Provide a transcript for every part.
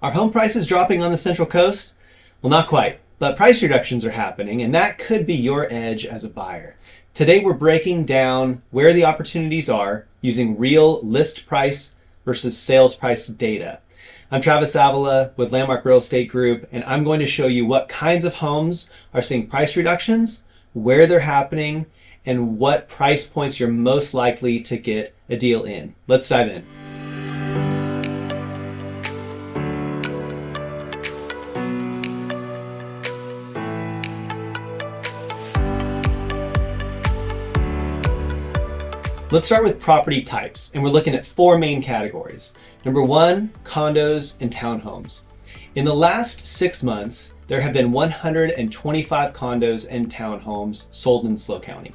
Are home prices dropping on the Central Coast? Well, not quite, but price reductions are happening, and that could be your edge as a buyer. Today, we're breaking down where the opportunities are using real list price versus sales price data. I'm Travis Avila with Landmark Real Estate Group, and I'm going to show you what kinds of homes are seeing price reductions, where they're happening, and what price points you're most likely to get a deal in. Let's dive in. Let's start with property types, and we're looking at four main categories. Number one, condos and townhomes. In the last 6 months, there have been 125 condos and townhomes sold in SLO County.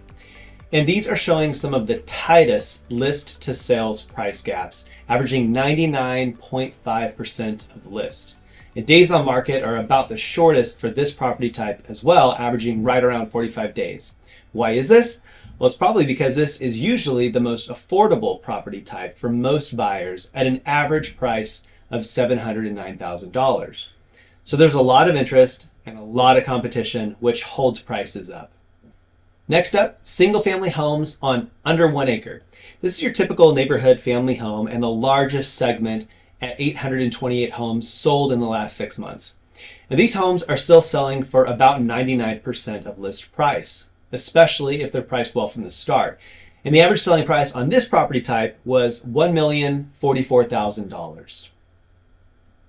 And these are showing some of the tightest list to sales price gaps, averaging 99.5% of the list. And days on market are about the shortest for this property type as well, averaging right around 45 days. Why is this? Well, it's probably because this is usually the most affordable property type for most buyers at an average price of $709,000. So there's a lot of interest and a lot of competition, which holds prices up. Next up, single family homes on under 1 acre. This is your typical neighborhood family home and the largest segment at 828 homes sold in the last 6 months. And these homes are still selling for about 99% of list price, especially if they're priced well from the start. And the average selling price on this property type was $1,044,000.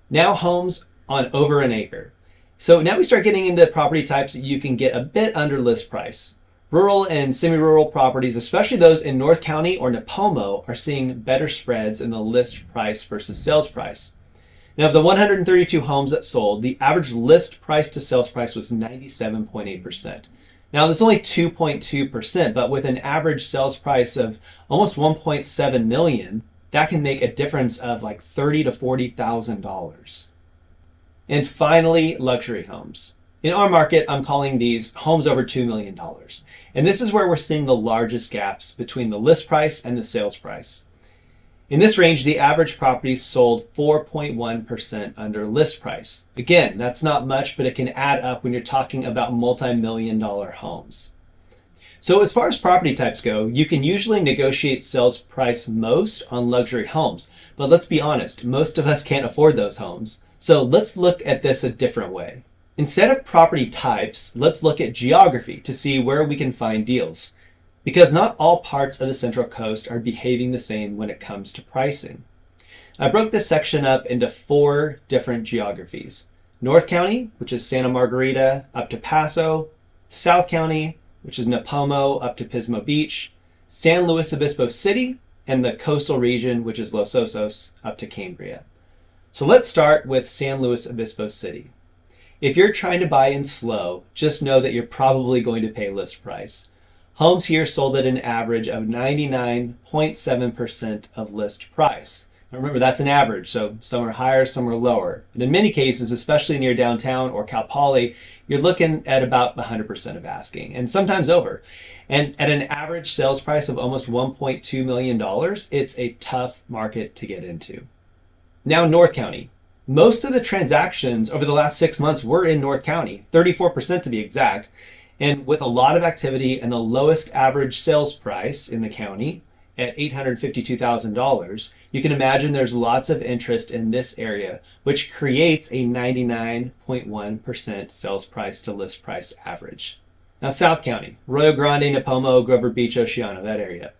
Now homes on over an acre. So now we start getting into property types that you can get a bit under list price. Rural and semi-rural properties, especially those in North County or Nipomo, are seeing better spreads in the list price versus sales price. Now, of the 132 homes that sold, the average list price to sales price was 97.8%. Now, that's only 2.2%, but with an average sales price of almost $1.7 million, that can make a difference of like $30,000 to $40,000. And finally, luxury homes. In our market, I'm calling these homes over $2 million. And this is where we're seeing the largest gaps between the list price and the sales price. In this range, the average property sold 4.1% under list price. Again, that's not much, but it can add up when you're talking about multi-million-dollar homes. So as far as property types go, you can usually negotiate sales price most on luxury homes. But let's be honest, most of us can't afford those homes. So let's look at this a different way. Instead of property types, let's look at geography to see where we can find deals. Because not all parts of the Central Coast are behaving the same when it comes to pricing. I broke this section up into 4 different geographies. North County, which is Santa Margarita up to Paso. South County, which is Nipomo up to Pismo Beach. San Luis Obispo City, and the coastal region, which is Los Osos up to Cambria. So let's start with San Luis Obispo City. If you're trying to buy in SLO, just know that you're probably going to pay list price. Homes here sold at an average of 99.7% of list price. Now remember, that's an average, so some are higher, some are lower. And in many cases, especially near downtown or Cal Poly, you're looking at about 100% of asking, and sometimes over. And at an average sales price of almost $1.2 million, it's a tough market to get into. Now, North County. Most of the transactions over the last 6 months were in North County, 34% to be exact. And with a lot of activity and the lowest average sales price in the county at $852,000, you can imagine there's lots of interest in this area, which creates a 99.1% sales price to list price average. Now, South County, Arroyo Grande, Nipomo, Grover Beach, Oceano, that area.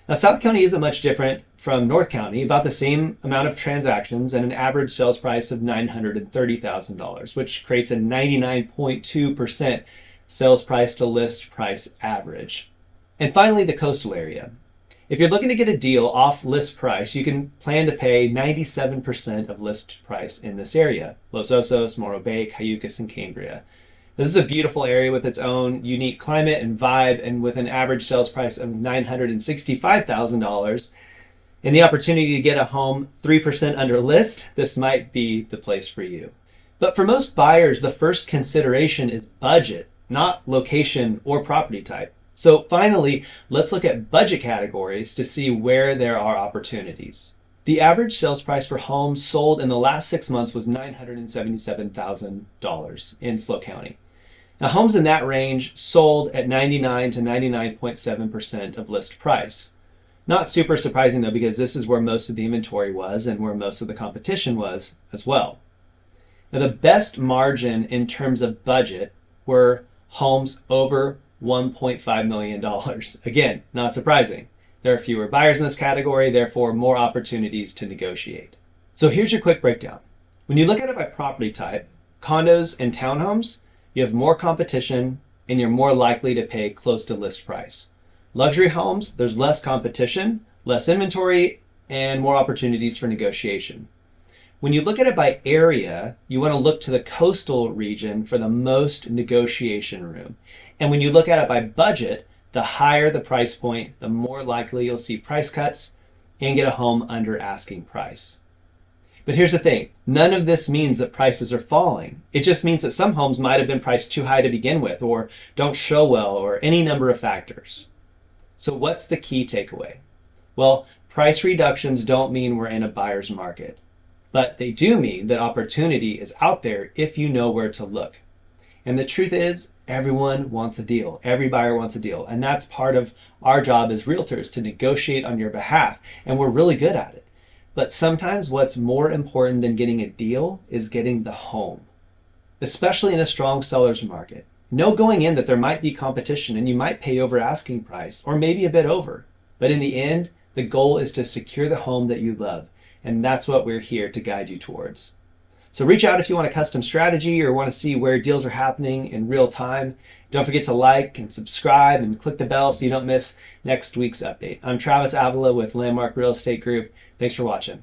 Now, South County isn't much different from North County, about the same amount of transactions and an average sales price of $930,000, which creates a 99.2% sales price to list price average. And finally, the coastal area. If you're looking to get a deal off list price, you can plan to pay 97% of list price in this area. Los Osos, Morro Bay, Cayucas, and Cambria. This is a beautiful area with its own unique climate and vibe, and with an average sales price of $965,000 and the opportunity to get a home 3% under list, this might be the place for you. But for most buyers, the first consideration is budget, not location or property type. So finally, let's look at budget categories to see where there are opportunities. The average sales price for homes sold in the last 6 months was $977,000 in SLO County. Now, homes in that range sold at 99 to 99.7% of list price. Not super surprising though, because this is where most of the inventory was and where most of the competition was as well. Now, the best margin in terms of budget were homes over $1.5 million. Again, not surprising. There are fewer buyers in this category, therefore more opportunities to negotiate. So here's your quick breakdown. When you look at it by property type, condos and townhomes, you have more competition and you're more likely to pay close to list price. Luxury homes, there's less competition, less inventory, and more opportunities for negotiation. When you look at it by area, you want to look to the coastal region for the most negotiation room. And when you look at it by budget, the higher the price point, the more likely you'll see price cuts and get a home under asking price. But here's the thing, none of this means that prices are falling. It just means that some homes might have been priced too high to begin with, or don't show well, or any number of factors. So what's the key takeaway? Well, price reductions don't mean we're in a buyer's market, but they do mean that opportunity is out there if you know where to look. And the truth is, everyone wants a deal. Every buyer wants a deal. And that's part of our job as realtors, to negotiate on your behalf. And we're really good at it. But sometimes what's more important than getting a deal is getting the home, especially in a strong seller's market. Know going in that there might be competition and you might pay over asking price, or maybe a bit over. But in the end, the goal is to secure the home that you love. And that's what we're here to guide you towards. So reach out if you want a custom strategy or want to see where deals are happening in real time. Don't forget to like and subscribe and click the bell so you don't miss next week's update. I'm Travis Avila with Landmark Real Estate Group. Thanks for watching.